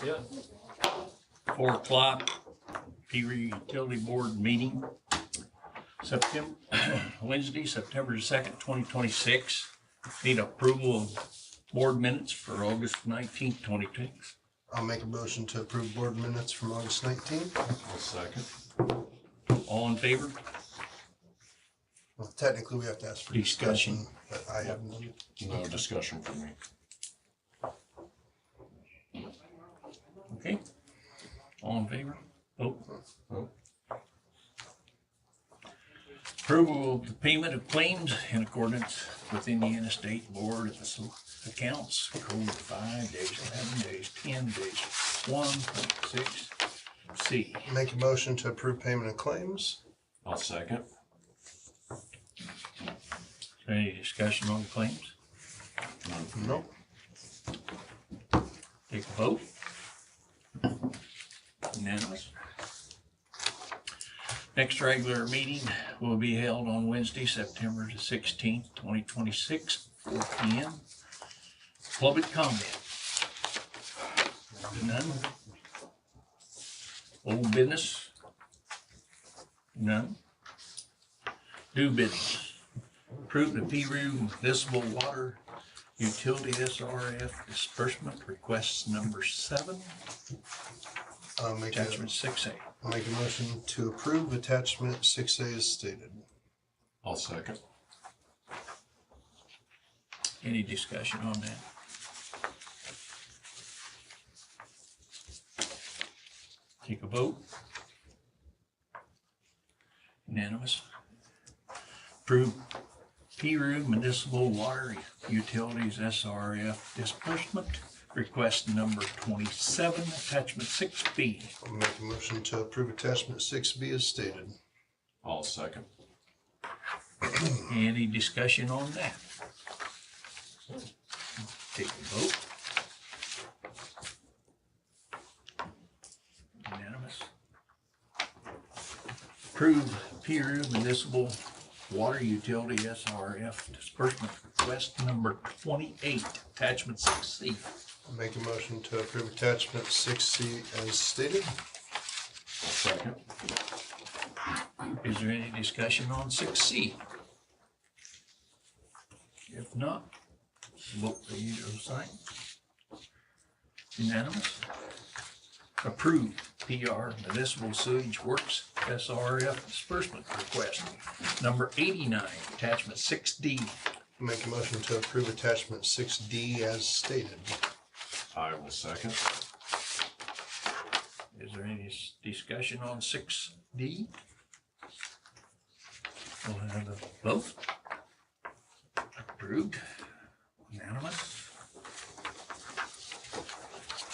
Yeah. 4 o'clock, Peru Utility Board meeting, Wednesday, September 2nd, 2026. Need approval of board minutes for August 19th, 2026. I'll make a motion to approve board minutes from August 19th. I'll second. All in favor? Well, technically, we have to ask for discussion, but I have none. No discussion for me. Okay. All in favor? Vote. Oh. Approval of the payment of claims in accordance with Indiana State Board of Accounts, code 5-11-10-10.1.6C. Make a motion to approve payment of claims. I'll second. Any discussion on the claims? Nope. Take a vote. Unanimous. Next regular meeting will be held on Wednesday, September the 16th, 2026, 4 p.m. Public comment. None. Old business. None. New business. Approve the Peru Municipal Water Utility SRF disbursement request number 7. Attachment 6A. I'll make a motion to approve attachment 6A as stated. I'll second. Any discussion on that? Take a vote. Unanimous. Approve Peru Municipal Water Utilities SRF disbursement request number 27, attachment 6B. I'll make a motion to approve attachment 6B as stated. I'll second. Any discussion on that? Take a vote. Unanimous. Approve Peru Municipal Water Utility SRF disbursement request number 28, attachment 6C. I'll make a motion to approve attachment 6C as stated. I'll second. Is there any discussion on 6C? If not, vote for usual sign. Unanimous. Approve PR Municipal Sewage Works SRF disbursement request number 89, attachment 6D. I'll make a motion to approve attachment 6D as stated. I will second. Is there any discussion on 6D? We'll have the vote. Approved. Unanimous.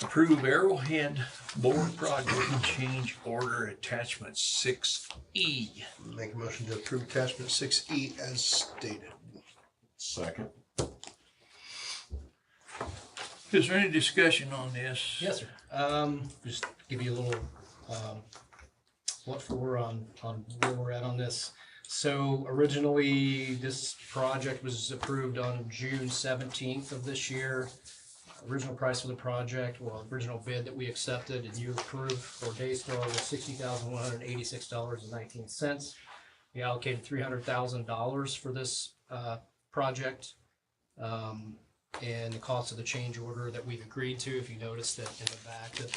Approve Arrowhead Board Project Change Order Attachment 6E. Make a motion to approve attachment 6E as stated. Second. Is there any discussion on this? Yes, sir. Just give you a little what for on where we're at on this. So originally, this project was approved on June 17th of this year. Original price for the project, well, original bid that we accepted and you approved for Daystar was $60,186.19. We allocated $300,000 for this project. And the cost of the change order that we've agreed to, if you notice that in the back, that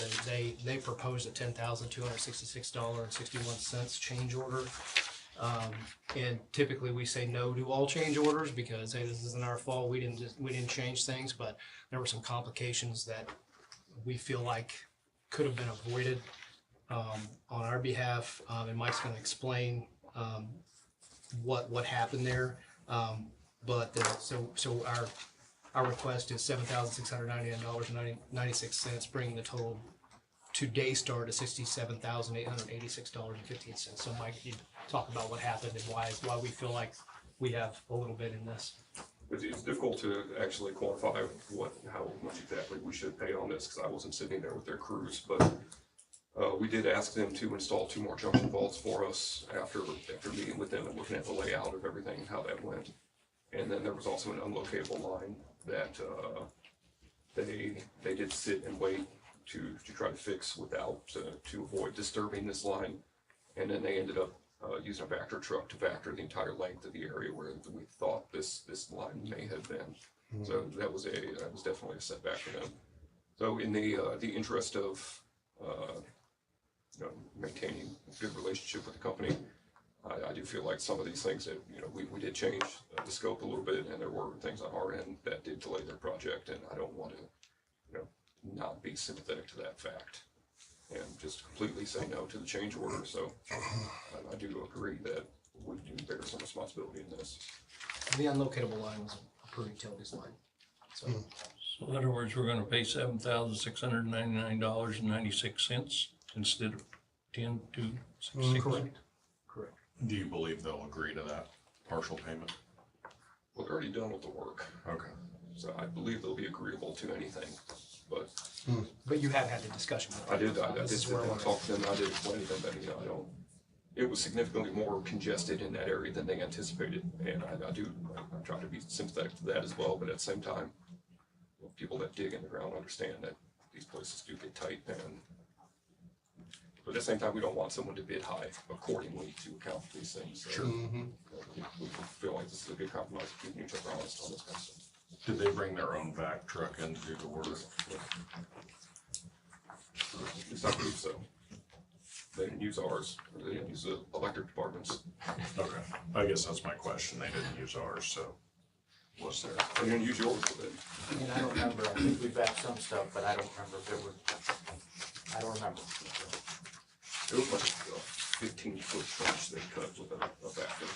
they proposed a $10,266.61 change order. And typically we say no to all change orders because, hey, this isn't our fault. We didn't change things, but there were some complications that we feel like could have been avoided on our behalf. And Mike's going to explain what happened there. So our request is $7,699.96, bringing the total to Daystar to $67,886.15. So Mike, you talk about what happened and why we feel like we have a little bit in this. It's difficult to actually quantify how much exactly we should pay on this because I wasn't sitting there with their crews, but we did ask them to install 2 more junction vaults for us after meeting with them and looking at the layout of everything and how that went. And then there was also an unlocatable line that they did sit and wait to try to fix without, to avoid disturbing this line. And then they ended up using a Vector truck to Vector the entire length of the area where we thought this line may have been. So that was definitely a setback for them. So in the interest of maintaining a good relationship with the company, I do feel like some of these things that we did change the scope a little bit, and there were things on our end that did delay their project, and I don't want to not be sympathetic to that fact and just completely say no to the change order. So I do agree that we do bear some responsibility in this. The unlocatable line was a Peru Utilities line. So So in other words, we're gonna pay $7,699.96 instead of 10,266. correct. Correct. Do you believe they'll agree to that partial payment? Well, they're already done with the work, Okay. so I believe they'll be agreeable to anything. But you have had the discussion with them. I did This is sit where and we're talk to them. I did explain to them that it was significantly more congested in that area than they anticipated, and I try to be sympathetic to that as well. But at the same time, people that dig in the ground understand that these places do get tight, but at the same time, we don't want someone to bid high accordingly to account for these things. So, Sure. we feel like this is a good compromise between each other on this kind of stuff. Did they bring their own vac truck in to do the work? At least I believe so. They didn't use ours, or they didn't use the electric departments. Okay. I guess that's my question. They didn't use ours, so was there? They didn't use yours, but they. I mean, I don't remember, I think we backed some stuff, but I don't remember if it was, I don't remember. It was like a 15-foot trench they cut with a vacuum.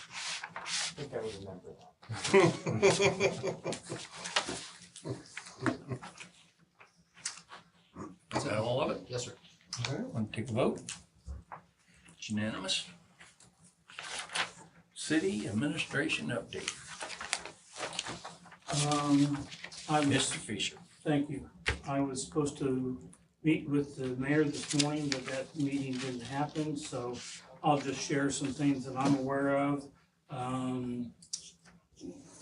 I think I would remember that. Is that all of it? Yes, sir. All right, want to take a vote? It's unanimous. City administration update. Mr. Fisher. Thank you. I was supposed to meet with the mayor this morning, but that meeting didn't happen, so I'll just share some things that I'm aware of.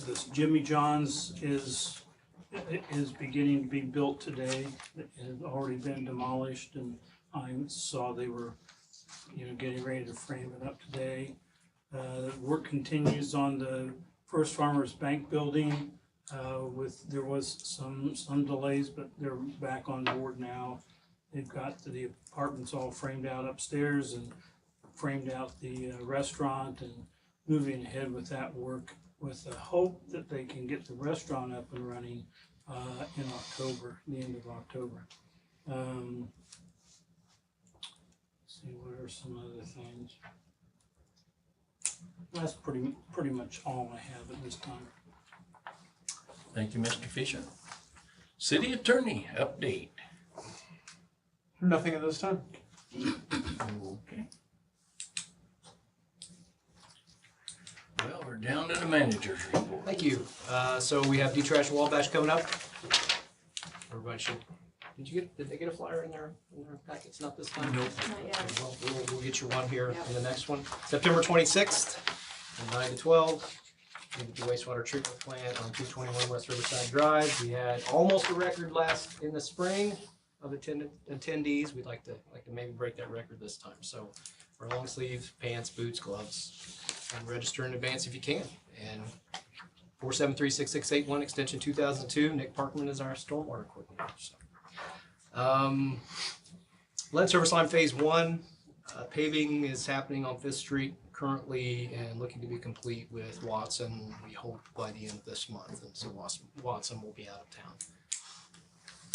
This Jimmy John's is beginning to be built today. It has already been demolished, and I saw they were, getting ready to frame it up today. Work continues on the First Farmers Bank building. There was some delays, but they're back on board now. They've got the apartments all framed out upstairs and framed out the restaurant, and moving ahead with that work with the hope that they can get the restaurant up and running in October, the end of October. Let's see, what are some other things? That's pretty much all I have at this time. Thank you, Mr. Fisher. City attorney update. Nothing at this time. Okay. Well, we're down to the manager's report. Thank you. So we have D-Trash Wabash coming up. Everybody should, did they get a flyer in their packets? Not this time? Nope. Okay, well, we'll get you one here in the next one. September 26th, from 9 to 12. In the wastewater treatment plant on 221 West Riverside Drive. We had almost a record in the spring of attendees. We'd like to maybe break that record this time. So wear long sleeves, pants, boots, gloves, and register in advance if you can. And 473-6681 extension 2002. Nick Parkman is our stormwater coordinator. So, lead service line phase 1. Paving is happening on 5th Street currently and looking to be complete with Watson, we hope by the end of this month. And so Watson will be out of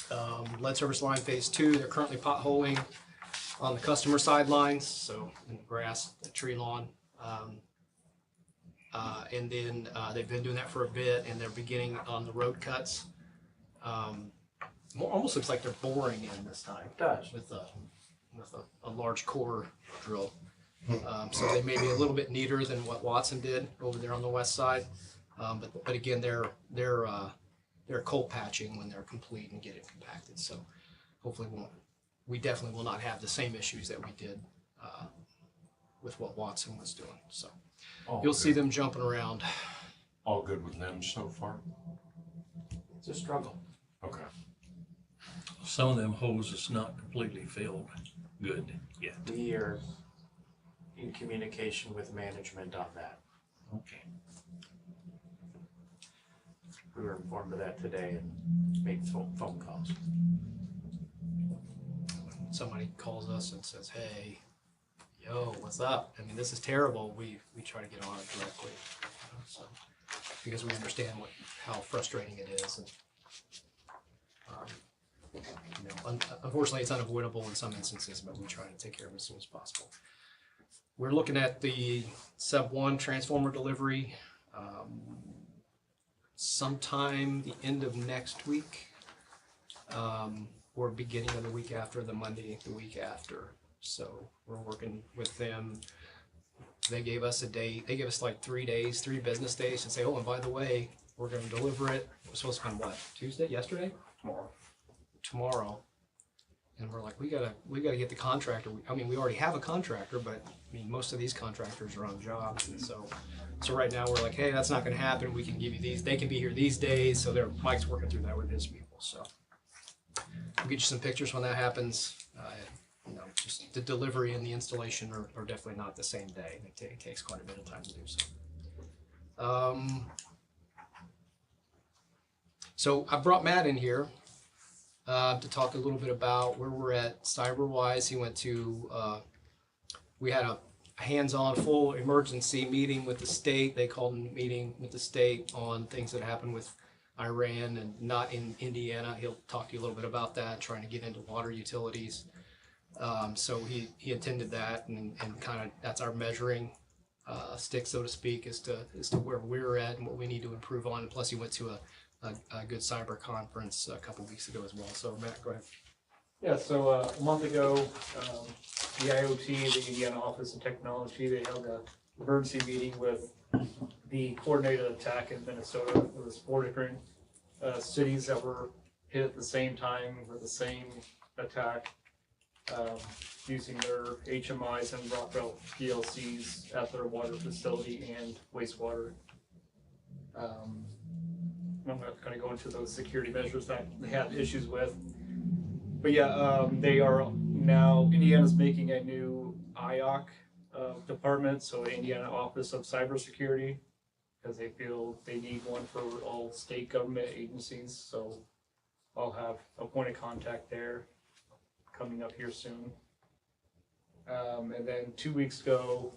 town. Lead service line phase 2, they're currently potholing on the customer sidelines, so in the grass, the tree lawn. And then they've been doing that for a bit, and they're beginning on the road cuts. Almost looks like they're boring in this time. It does. With a large core drill. So they may be a little bit neater than what Watson did over there on the west side. But again, they're cold patching when they're complete and get it compacted. So hopefully we definitely will not have the same issues that we did with what Watson was doing. So you'll see them jumping around. All good with them so far? It's a struggle. Okay. Some of them hoses not completely filled good yet. We are in communication with management on that. Okay. We were informed of that today and made phone calls. Somebody calls us and says, hey, yo, what's up? I mean, this is terrible. We try to get on it directly. So, because we understand how frustrating it is. And, unfortunately, it's unavoidable in some instances, but we try to take care of it as soon as possible. We're looking at the sub 1 transformer delivery sometime the end of next week, or beginning of the week after, the Monday the week after. So we're working with them. They gave us a date. They gave us like 3 days, 3 business days to say, oh, and by the way, we're going to deliver it. It was supposed to come what? Tuesday? Yesterday? Tomorrow. And we're like, we gotta get the contractor. I mean, we already have a contractor, but I mean, most of these contractors are on jobs, and so right now we're like, hey, that's not gonna happen. We can give you these. They can be here these days. So Mike's working through that with his people. So we'll get you some pictures when that happens. Just the delivery and the installation are definitely not the same day. It takes quite a bit of time to do so. So I brought Matt in here to talk a little bit about where we're at cyber-wise. He went to, we had a hands-on full emergency meeting with the state. They called a meeting with the state on things that happened with Iran and not in Indiana. He'll talk to you a little bit about that, trying to get into water utilities. So he attended that, and kind of that's our measuring stick, so to speak, as to where we're at and what we need to improve on. And plus, he went to a good cyber conference a couple weeks ago as well. So Matt, go ahead. Yeah, so a month ago, the IoT, the Indiana Office of Technology, they held an emergency meeting with the coordinated attack in Minnesota. There was 4 different cities that were hit at the same time with the same attack, using their HMIs and Rockwell PLCs at their water facility and wastewater. I'm not going to go into those security measures that they had issues with. But yeah, they are now, Indiana's making a new IOC department, so Indiana Office of Cybersecurity, because they feel they need one for all state government agencies. So I'll have a point of contact there coming up here soon. And then 2 weeks ago,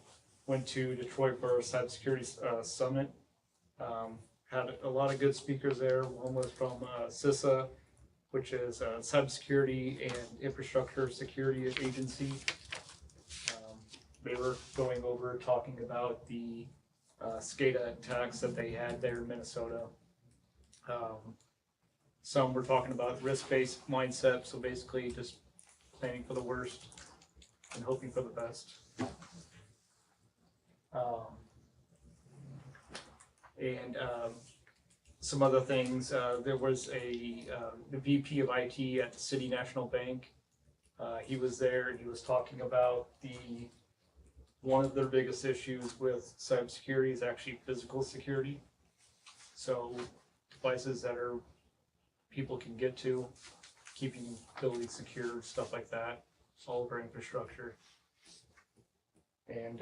went to Detroit for our cybersecurity summit. Had a lot of good speakers there. One was from CISA, which is a cybersecurity and infrastructure security agency. They were going over talking about the SCADA attacks that they had there in Minnesota. Some were talking about risk-based mindset, so basically just planning for the worst and hoping for the best. Some other things, there was the VP of IT at the City National Bank. He was there and he was talking about one of their biggest issues with cybersecurity is actually physical security. So devices that people can get to, keeping buildings secure, stuff like that, all of our infrastructure. And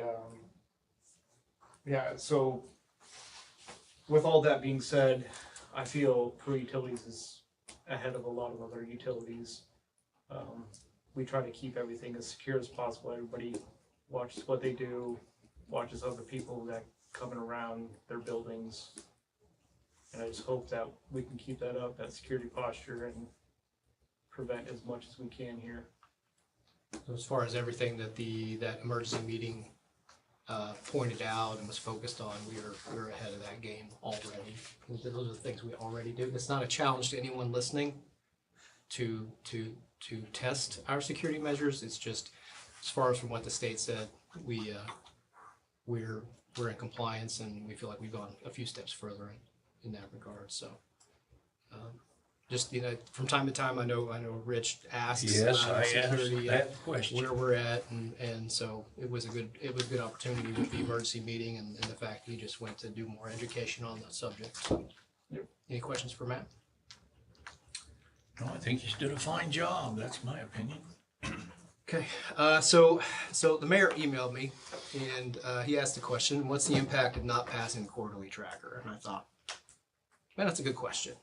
yeah, so with all that being said, I feel Peru Utilities is ahead of a lot of other utilities. We try to keep everything as secure as possible. Everybody watches what they do, watches other people that coming around their buildings. And I just hope that we can keep that up, that security posture, and prevent as much as we can here. So as far as everything that that emergency meeting pointed out and was focused on, we're ahead of that game already. Those are the things we already do. It's not a challenge to anyone listening to test our security measures. It's just as far as from what the state said, we're in compliance, and we feel like we've gone a few steps further in that regard. So just from time to time, I know Rich asks Yes, about I asked security that question. where we're at, and so it was a good opportunity with the emergency meeting and the fact he just went to do more education on that subject. So, Yep. Any questions for Matt? No, I think he's did a fine job. That's my opinion. Okay, so the mayor emailed me and he asked the question, what's the impact of not passing the quarterly tracker? And I thought, man, that's a good question.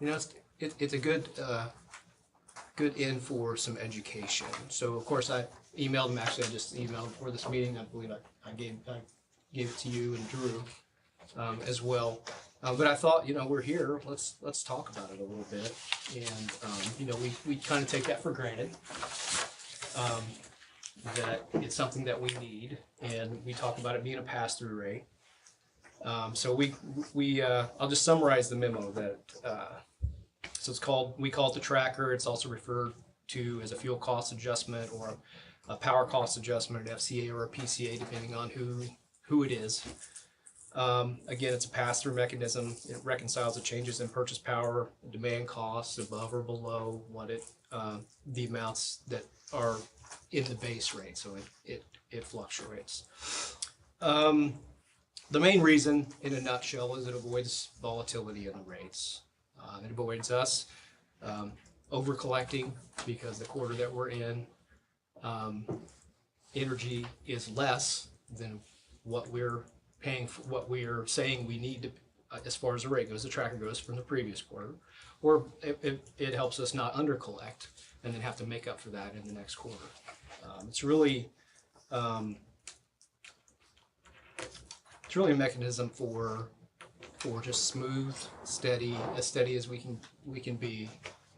You know, it's a good end for some education. So of course I emailed him, actually I just emailed before this meeting. I believe I gave it to you and Drew as well. But I thought, you know, we're here, let's talk about it a little bit. And, you know, we kind of take that for granted, that it's something that we need, and we talk about it being a pass-through rate. So I'll just summarize the memo that, so we call it the tracker. It's also referred to as a fuel cost adjustment or a power cost adjustment, an FCA or a PCA, depending on who it is. Again, it's a pass-through mechanism. It reconciles the changes in purchase power, demand costs above or below what the amounts that are in the base rate. So it fluctuates. The main reason, in a nutshell, is it avoids volatility in the rates. It avoids us over collecting, because the quarter that we're in, energy is less than what we're paying for, what we're saying we need to, as far as the rate goes, the tracker goes from the previous quarter, or it helps us not under collect and then have to make up for that in the next quarter. It's really a mechanism for just smooth, as steady as we can be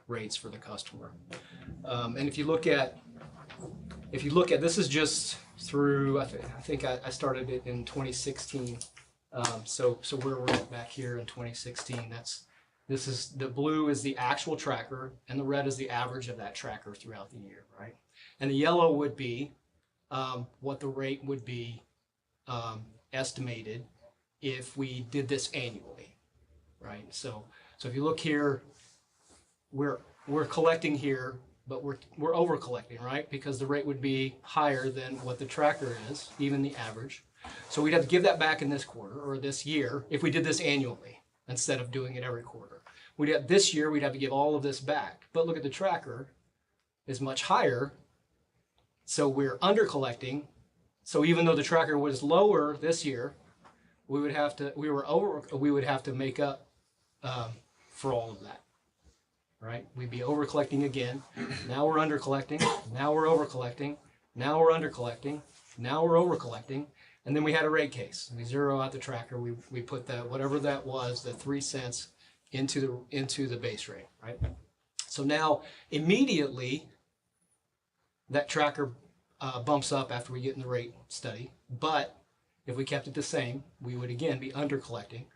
rates for the customer. And if you look at this, is just through, I think I started it in 2016. So where we're at back here in 2016, this is the blue is the actual tracker, and the red is the average of that tracker throughout the year, right? And the yellow would be what the rate would be estimated if we did this annually, right? So if you look here, we're collecting here, but we're over collecting, right? Because the rate would be higher than what the tracker is, even the average. So we'd have to give that back in this quarter or this year if we did this annually instead of doing it every quarter. This year we'd have to give all of this back. But look at the tracker is much higher, so we're under collecting. So even though the tracker was lower this year, we would have to make up for all of that. Right? We'd be over collecting again. Now we're under collecting. Now we're over collecting. Now we're under collecting. Now we're over collecting. And then we had a rate case. We zero out the tracker. We put that, whatever that was, the 3 cents into the base rate, right? So now immediately that tracker bumps up after we get in the rate study. But if we kept it the same, we would again be under collecting.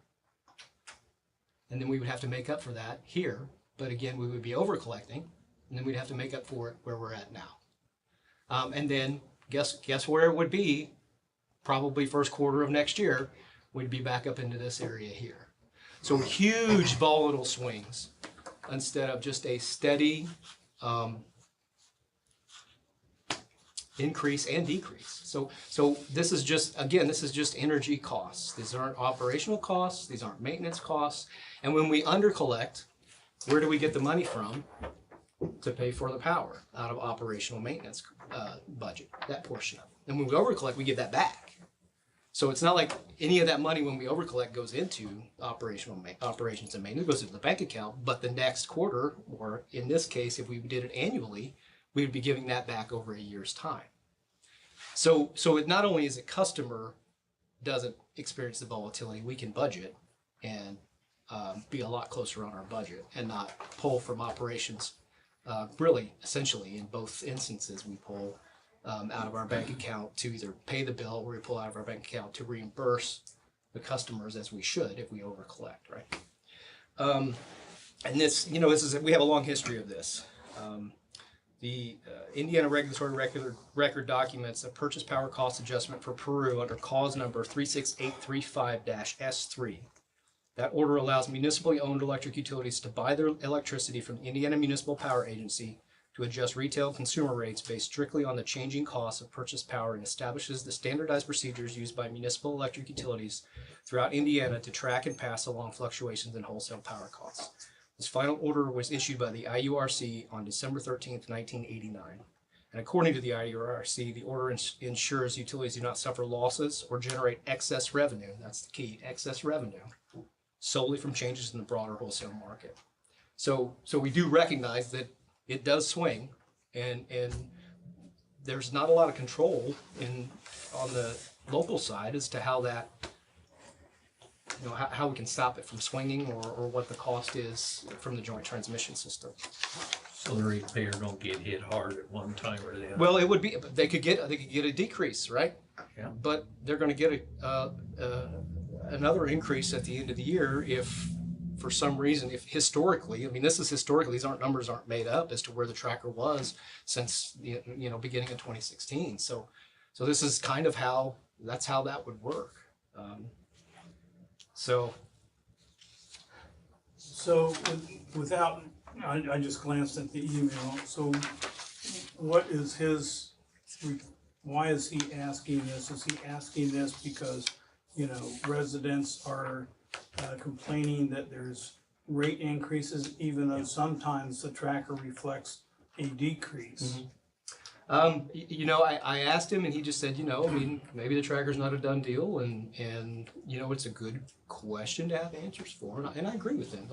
And then we would have to make up for that here. But again, we would be over collecting, and then we'd have to make up for it where we're at now. And then guess where it would be? Probably first quarter of next year, we'd be back up into this area here. So huge volatile swings instead of just a steady increase and decrease. So this is just, again, this is just energy costs. These aren't operational costs. These aren't maintenance costs. And when we under collect, where do we get the money from to pay for the power? Out of operational maintenance budget, that portion of it. And when we over collect, we get that back. So it's not like any of that money when we over collect goes into operations and maintenance. It goes into the bank account, but the next quarter, or in this case, if we did it annually, we would be giving that back over a year's time. So it not only is it customer doesn't experience the volatility, we can budget and be a lot closer on our budget and not pull from operations. Really, essentially, in both instances, we pull out of our bank account to either pay the bill, or we pull out of our bank account to reimburse the customers, as we should if we over collect, right? And this, we have a long history of this. The Indiana Regulatory Record documents a purchase power cost adjustment for Peru under cause number 36835-S3. That order allows municipally owned electric utilities to buy their electricity from the Indiana Municipal Power Agency to adjust retail consumer rates based strictly on the changing costs of purchase power, and establishes the standardized procedures used by municipal electric utilities throughout Indiana to track and pass along fluctuations in wholesale power costs. This final order was issued by the IURC on December 13th, 1989. And according to the IURC, the order ensures utilities do not suffer losses or generate excess revenue. That's the key, excess revenue, solely from changes in the broader wholesale market. So we do recognize that it does swing, and there's not a lot of control on the local side as to how that, how we can stop it from swinging or what the cost is from the joint transmission system. So the ratepayer don't get hit hard at one time or the other. Well, it would be, they could get a decrease, right? Yeah. But they're gonna get another increase at the end of the year if, for some reason, if historically, I mean, this is historically, these numbers aren't made up as to where the tracker was since, beginning of 2016. So this is kind of that's how that would work. So without, I just glanced at the email, so what is why is he asking this? Is he asking this because, residents are complaining that there's rate increases, even though sometimes the tracker reflects a decrease? I asked him and he just said, maybe the tracker's not a done deal and it's a good question to have answers for. And I agree with him.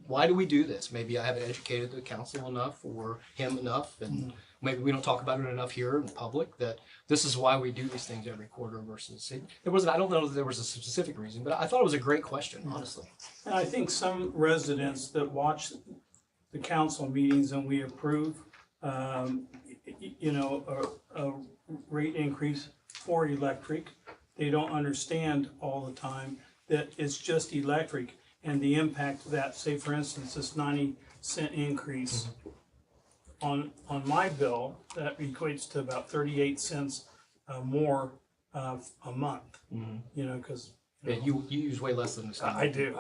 Why do we do this? Maybe I haven't educated the council enough or him enough, and maybe we don't talk about it enough here in public that this is why we do these things every quarter versus I don't know if there was a specific reason, but I thought it was a great question, honestly. And I think some residents that watch the council meetings and we approve, a rate increase for electric, they don't understand all the time that it's just electric and the impact of that. Say for instance, this 90-cent increase on my bill, that equates to about 38 cents more a month. Because you use way less than this. I do.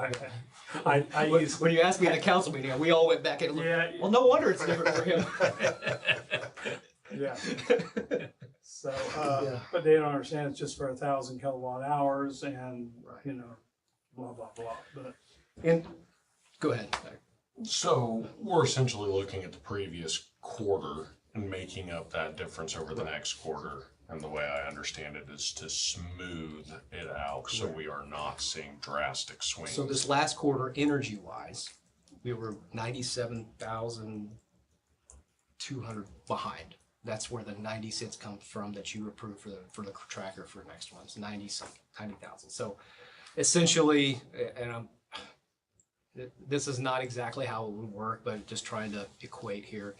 I use, when you asked me at the council meeting, we all went back and looked. Yeah. Well, no wonder it's different for him. yeah. So, but they don't understand it's just for 1,000 kilowatt hours and, blah, blah, blah. But And go ahead. So we're essentially looking at the previous quarter and making up that difference over the next quarter. And the way I understand it is to smooth it out so we are not seeing drastic swings. So this last quarter, energy-wise, we were 97,200 behind. That's where the 90 cents comes from that you approved for the tracker for next one. It's 90,000. So essentially, this is not exactly how it would work, but just trying to equate here.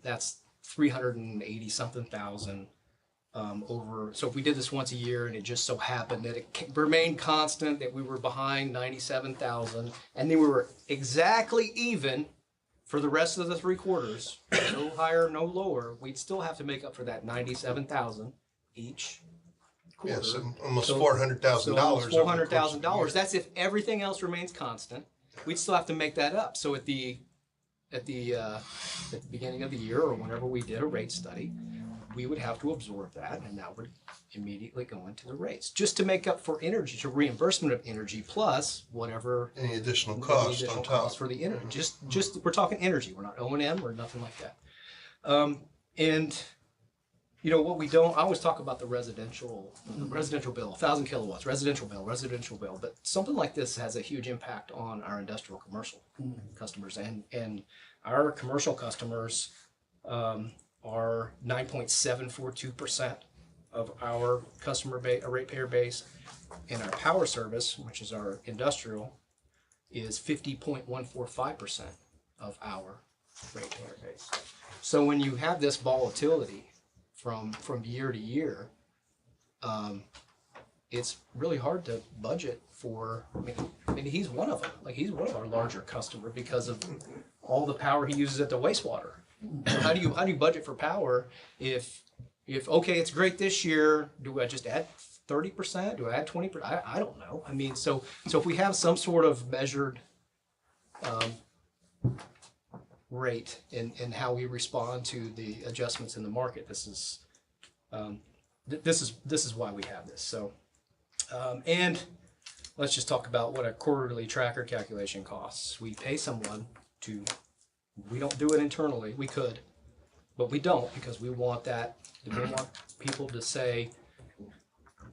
That's 380 something thousand over. So if we did this once a year and it just so happened that it remained constant, that we were behind 97,000, and then we were exactly even for the rest of the 3 quarters, no higher, no lower, we'd still have to make up for that 97,000 each quarter. Yes, almost $400,000. $400,000. That's if everything else remains constant. We'd still have to make that up. So at the beginning of the year or whenever we did a rate study, we would have to absorb that, and that would immediately go into the rates just to make up for energy, to reimbursement of energy plus whatever Any additional cost on top. cost for the energy. Just we're talking energy. We're not O&M or nothing like that. And what we don't, I always talk about the residential bill, 1,000 kilowatts, residential bill, but something like this has a huge impact on our industrial commercial customers, and our commercial customers are 9.742% of our customer base, ratepayer base, and our power service, which is our industrial, is 50.145% of our ratepayer base. So when you have this volatility from year to year, it's really hard to budget for. I mean, he's one of them. He's one of our larger customers because of all the power he uses at the wastewater. How do you budget for power if okay, it's great this year, do I just add 30%? Do I add 20%? I don't know. I mean, so if we have some sort of measured rate in how we respond to the adjustments in the market, this is why we have this. So and let's just talk about what a quarterly tracker calculation costs. We pay someone to, we don't do it internally, we could, but we don't because we want people to say,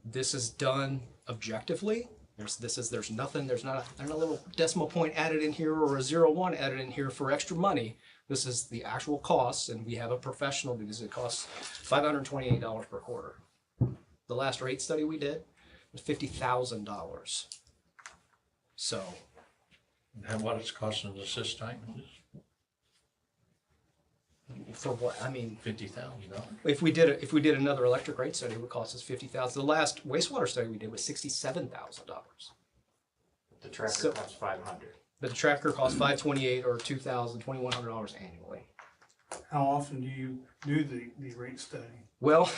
this is done objectively. There's not a little decimal point added in here or a 0.1 added in here for extra money. This is the actual costs, and we have a professional do this. It costs $528 per quarter. The last rate study we did was $50,000. So, And what it's costing us this time? for what? I mean, $50,000. if we did another electric rate study, it would cost us $50,000. The last wastewater study we did was $67,000. The tracker So- costs 500. But the tracker costs $528 or $2,100 annually. How often do you do the rate study? Well,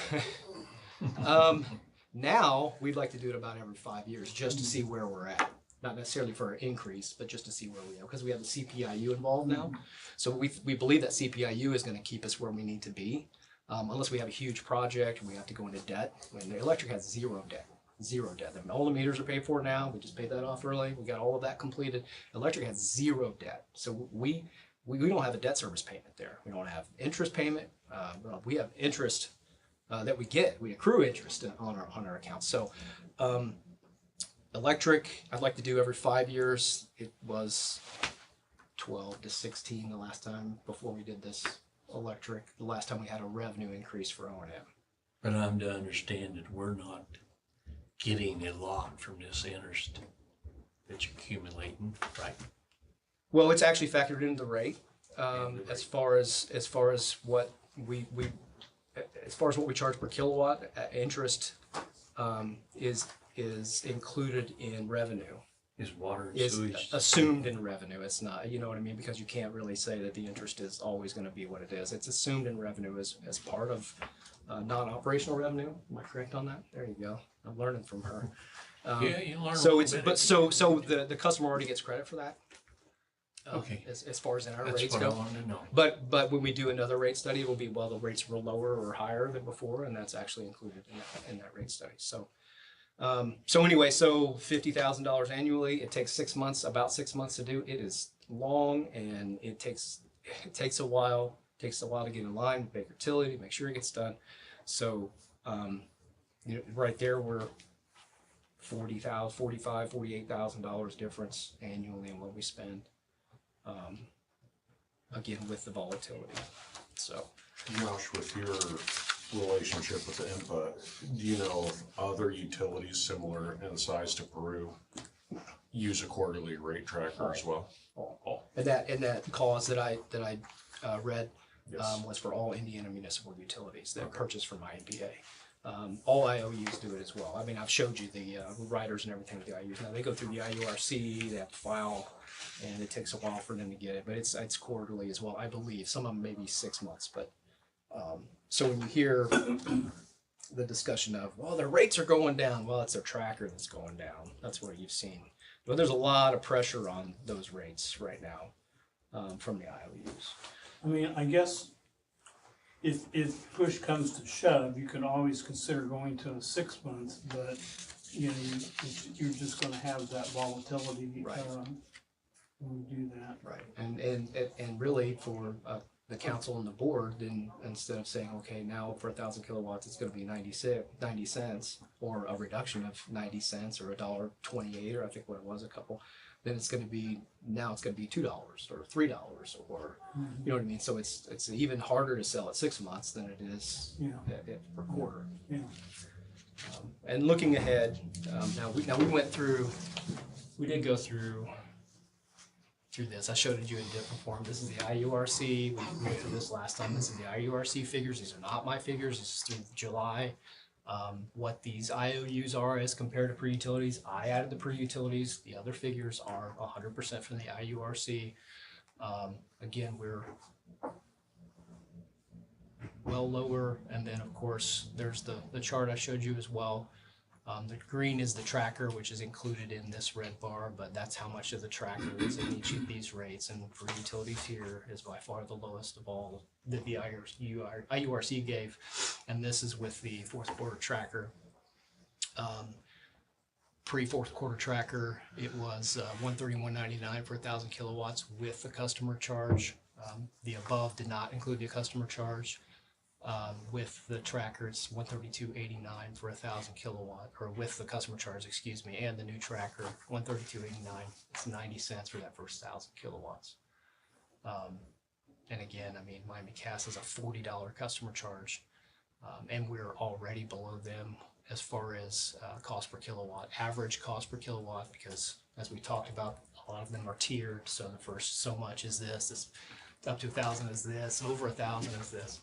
now we'd like to do it about every 5 years just to see where we're at. Not necessarily for an increase, but just to see where we are, because we have the CPIU involved now. So we believe that CPIU is going to keep us where we need to be, unless we have a huge project and we have to go into debt. When the electric has zero debt. All the meters are paid for now. We just paid that off early. We got all of that completed. Electric has zero debt. So we don't have a debt service payment there. We don't have interest payment. We have interest that we get. We accrue interest on our accounts. So electric, I'd like to do every 5 years. It was 12 to 16 the last time before we did this electric. The last time we had a revenue increase for O&M. But I'm to understand that we're not getting a lot from this interest that's accumulating, right? Well, it's actually factored into the rate. As far as what we charge per kilowatt, interest is included in revenue. Is water and Is sewage assumed in revenue. It's not, you know what I mean? Because you can't really say that the interest is always going to be what it is. It's assumed in revenue as part of non-operational revenue. Am I correct on that? There you go. I'm learning from her. Yeah, you learn. So it's so the customer already gets credit for that. Okay. As far as in our That's rates what I go. wanted to know. But when we do another rate study, it will be, well, the rates were lower or higher than before, and that's actually included in that rate study. So anyway, so $50,000 annually. It takes 6 months, about 6 months to do. It is long, and it takes a while. It takes a while to get in line with Baker Tilly, make sure it gets done. So right there we're $48,000 difference annually in what we spend. Again, with the volatility. So, Josh, with your relationship with the input, do you know if other utilities similar in size to Peru use a quarterly rate tracker as well? and that clause that I read Yes. was for all Indiana municipal utilities that purchase from IEPA. All IOUs do it as well. I mean, I've showed you the riders and everything with the IOUs. Now they go through the IURC, they have to file, and it takes a while for them to get it. But it's quarterly as well, I believe. Some of them maybe 6 months. But so when you hear the discussion of, well, their rates are going down, well, it's their tracker that's going down. That's what you've seen. But there's a lot of pressure on those rates right now from the IOUs. I mean, I guess if push comes to shove, you can always consider going to a 6 months, but you're just gonna have that volatility. Right. When we do that. Right, and really for the council and the board, then instead of saying, okay, now for 1,000 kilowatts, it's gonna be 90 cents, or a reduction of 90 cents, or $1.28, or I think what it was, a couple, then it's gonna be $2 or $3, or, you know what I mean? So it's even harder to sell at 6 months than it is Yeah. per quarter. Yeah. And looking ahead, we did go through this. I showed it you in different form. This is the IURC. We went through this last time. This is the IURC figures. These are not my figures. This is through July. What these IOUs are as compared to pre-utilities. I added the pre-utilities. The other figures are 100% from the IURC. Again, we're well lower, and then of course there's the chart I showed you as well. The green is the tracker, which is included in this red bar, but that's how much of the tracker is in each of these rates. And for utilities here is by far the lowest of all that the IURC gave. And this is with the fourth quarter tracker. Pre-fourth quarter tracker, it was $131.99 for 1,000 kilowatts with the customer charge. The above did not include the customer charge. With the tracker, it's $132.89 for 1,000 kilowatt, or with the customer charge, excuse me, and the new tracker, $132.89. It's 90 cents for that first 1,000 kilowatts. And again, I mean, Miami Cass is a $40 customer charge, and we're already below them as far as cost per kilowatt, average cost per kilowatt, because as we talked about, a lot of them are tiered. So the first so much is this up to 1,000 is this, over 1,000 is this.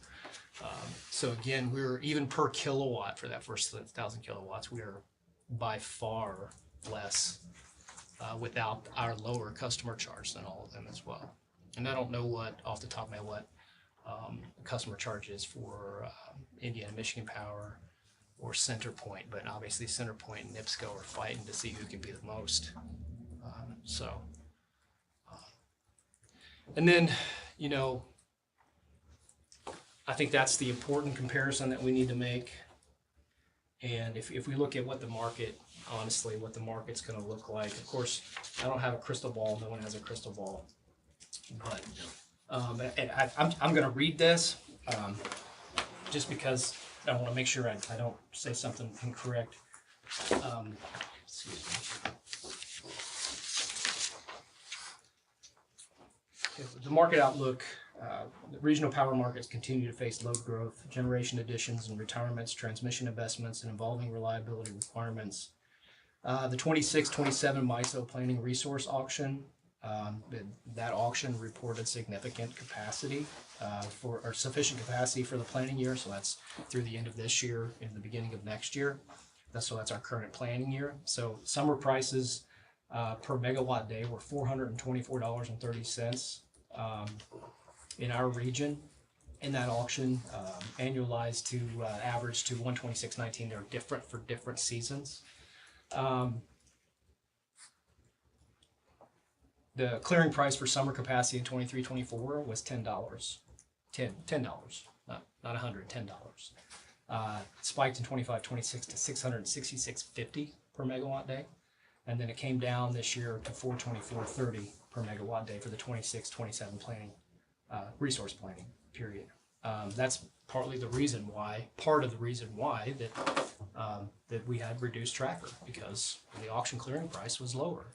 So again, we're even per kilowatt for that first 1,000 kilowatts, we are by far less without our lower customer charge than all of them as well. And I don't know what, off the top of my head, what customer charge is for Indiana Michigan Power or CenterPoint, but obviously CenterPoint and NIPSCO are fighting to see who can be the most. And then, you know, I think that's the important comparison that we need to make. And if we look at what the market, honestly, what the market's going to look like, of course, I don't have a crystal ball. No one has a crystal ball. But I'm going to read this just because I want to make sure I don't say something incorrect. Excuse me. The market outlook, the regional power markets continue to face load growth, generation additions and retirements, transmission investments, and evolving reliability requirements. The 26-27 MISO planning resource auction, that auction reported significant capacity or sufficient capacity for the planning year. So that's through the end of this year and the beginning of next year. So that's our current planning year. So summer prices per megawatt day were $424.30 in our region. In that auction, annualized to average to $126.19. They're different for different seasons. The clearing price for summer capacity in 23-24 was $10. $10, not $100, $10. Spiked in 25-26 to $666.50 per megawatt day. And then it came down this year to $424.30 per megawatt day for the 26-27 planning, resource planning period. That's part of the reason why that we had reduced tracker, because the auction clearing price was lower.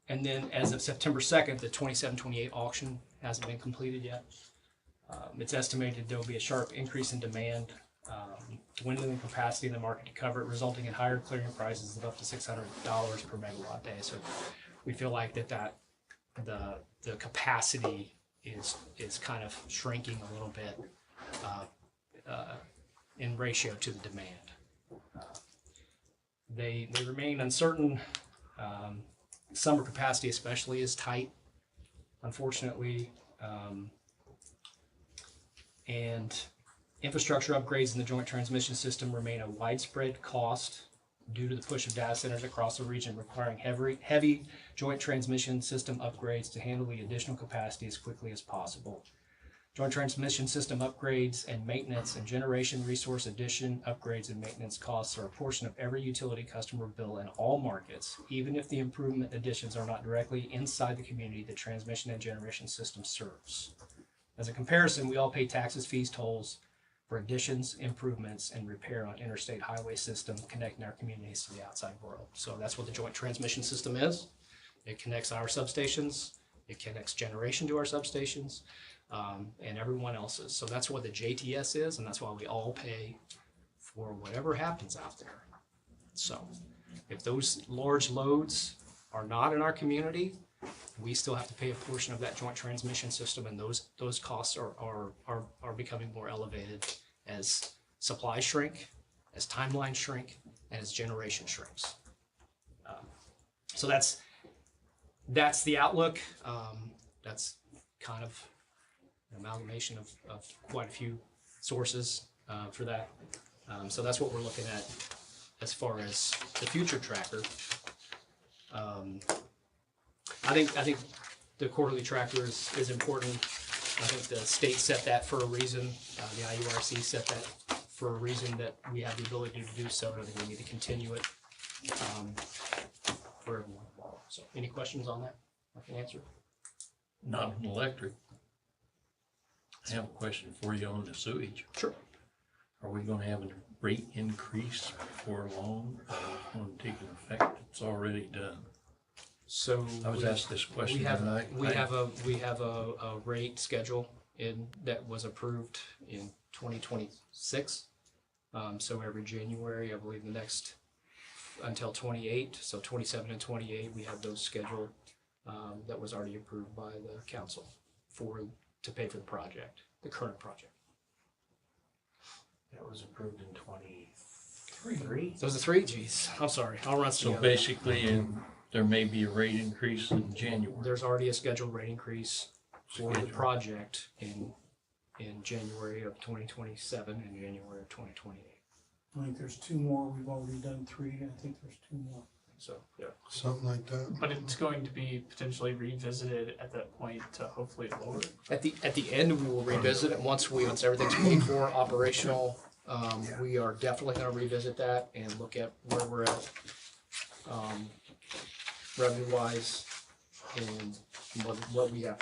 And then as of September 2nd, the 27-28 auction hasn't been completed yet. It's estimated there will be a sharp increase in demand, dwindling capacity in the market to cover it, resulting in higher clearing prices of up to $600 per megawatt day. So we feel like that the capacity is kind of shrinking a little bit in ratio to the demand. They remain uncertain. Summer capacity especially is tight, unfortunately, and infrastructure upgrades in the joint transmission system remain a widespread cost due to the push of data centers across the region, requiring heavy joint transmission system upgrades to handle the additional capacity as quickly as possible. Joint transmission system upgrades and maintenance and generation resource addition upgrades and maintenance costs are a portion of every utility customer bill in all markets, even if the improvement additions are not directly inside the community the transmission and generation system serves. As a comparison, we all pay taxes, fees, tolls for additions, improvements, and repair on interstate highway system connecting our communities to the outside world. So that's what the joint transmission system is. It connects our substations, it connects generation to our substations, and everyone else's. So that's what the JTS is, and that's why we all pay for whatever happens out there. So if those large loads are not in our community, we still have to pay a portion of that joint transmission system, and those costs are becoming more elevated as supply shrink, as timelines shrink, and as generation shrinks. So that's the outlook. That's kind of an amalgamation of quite a few sources for that. So that's what we're looking at as far as the future tracker. I think the quarterly tracker is important. I think the state set that for a reason. The IURC set that for a reason that we have the ability to do so, I think we need to continue it, for everyone involved. So, any questions on that? I can answer. Not an electric. I have a question for you on the sewage. Sure. Are we gonna have a rate increase before long, on taking effect? It's already done. So I was asked this question we have tonight. we have a rate schedule that was approved in 2026. So every January, I believe the next until 28, so 27 and 28, we have those scheduled. That was already approved by the council to pay for the project, the current project. That was approved in 23. Those are three. Geez, I'm sorry. I'll run So together. basically, there may be a rate increase in January. There's already a scheduled rate increase for the project in January of 2027 and January of 2028. I think there's two more, we've already done three, I think there's two more. So, yeah. Something like that. But it's going to be potentially revisited at that point to hopefully lower it. At the end, we will revisit it once everything's paid for, operational. We are definitely gonna revisit that and look at where we're at, revenue wise, and what we have,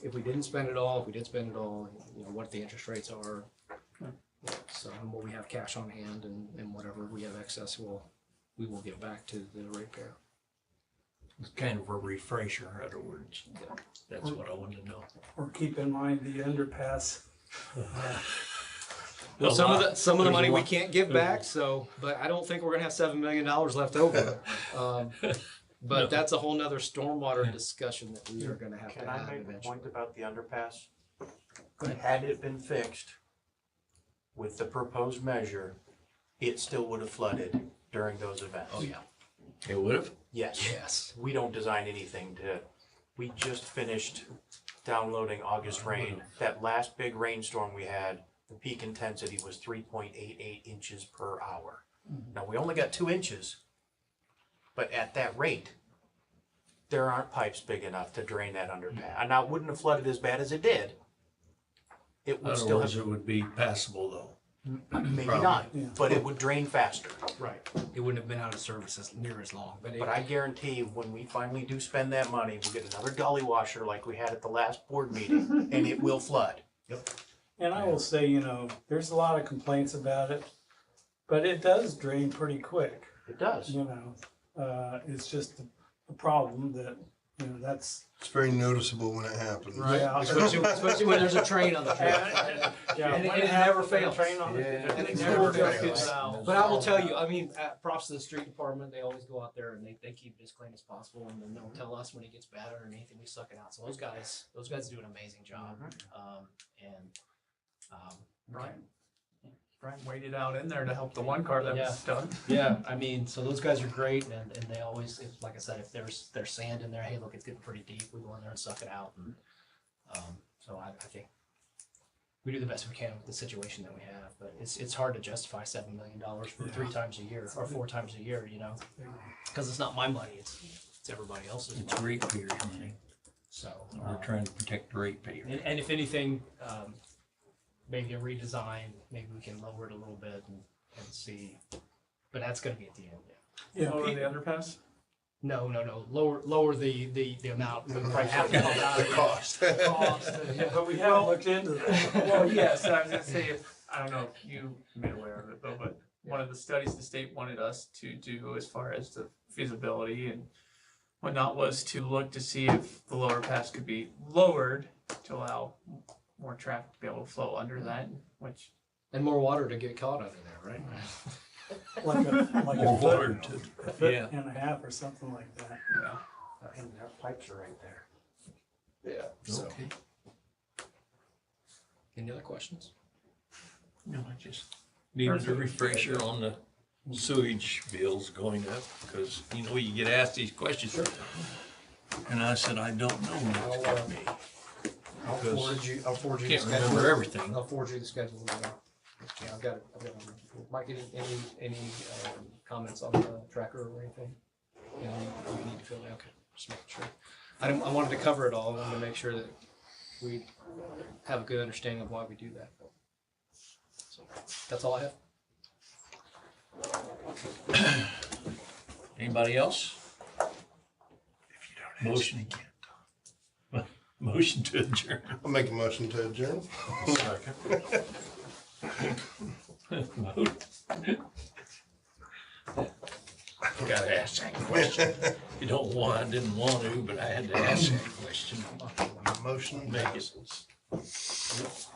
if we didn't spend it all, if we did spend it all, you know, what the interest rates are. So, and what we have cash on hand and whatever we have excess, we will get back to the ratepayer. It's kind of a refresher, in other words. That's what I wanted to know. Or keep in mind the underpass. Well, some of the there's money a we lot- can't give back, so, but I don't think we're gonna have $7 million left over. But that's a whole nother stormwater discussion that we are gonna have to Can I have make a eventually. point about the underpass? Had it been fixed with the proposed measure, it still would have flooded during those events. Oh, yeah. It would have? Yes. Yes. We don't design anything we just finished downloading August rain. That last big rainstorm we had, the peak intensity was 3.88 inches per hour. Now, we only got 2 inches, but at that rate, there aren't pipes big enough to drain that underpass. Now, it wouldn't have flooded as bad as it did. It In would other still words, have, it would be passable though. maybe Probably. not, Yeah. but it would drain faster. Right. It wouldn't have been out of service as near as long, but But I guarantee when we finally do spend that money, we'll get another gully washer like we had at the last board meeting, and it will flood. And I will say, you know, there's a lot of complaints about it, but it does drain pretty quick, It does. you know. It's just a problem that, you know, that's. It's very noticeable when it happens. right, Yeah. especially when there's a train on the trail. Yeah, And it when never happens, fails. train on it, Yeah. And it it's never just fails. good. But I will tell you, I mean, props to the street department. They always go out there and they keep it as clean as possible, and then they'll tell us when it gets bad or anything. We suck it out. So those guys do an amazing job. Brian waited out in there to help the one car that was done. Yeah, I mean, so those guys are great, and they always, like I said, if there's sand in there, hey, look, it's getting pretty deep. We go in there and suck it out. And, so I think we do the best we can with the situation that we have, but it's hard to justify $7 million for 3 times a year or 4 times a year, you know, because it's not my money; it's everybody else's It's money. ratepayers' money. So We're trying to protect the ratepayers. and if anything, maybe a redesign, maybe we can lower it a little bit and see, but that's going to be at the end. Yeah. Yeah, Over Pete- the underpass? No, lower the amount. The cost. But we haven't looked into that. Well, yes, I was gonna say, I don't know if you made aware of it though, but one of the studies the state wanted us to do as far as the feasibility and whatnot was to look to see if the lower pass could be lowered to allow more traffic to be able to flow under that, which, And more water to get caught under there, right? Like a More foot, water to, a foot yeah. and a half or something like that. yeah. And their pipes are right there. Yeah. So, Okay. any other questions? No, I just needed a refresher on the sewage bills going up, because, you know, you get asked these questions. And I said, I don't know what it's gonna be. I'll forward you the Can't schedule. remember everything. I'll forward you the schedule. Yeah, I've got it. Mike, any comments on the tracker or anything? You know, you need to fill it. Okay, just making sure. I wanted to cover it all. I wanted to make sure that we have a good understanding of why we do that. So that's all I have. Anybody else? Motion. Motion to adjourn. I'll make a motion to adjourn. Second. Vote. Gotta ask that question. You don't want, I didn't want to, but I had to ask that question. Motion Make passes. it.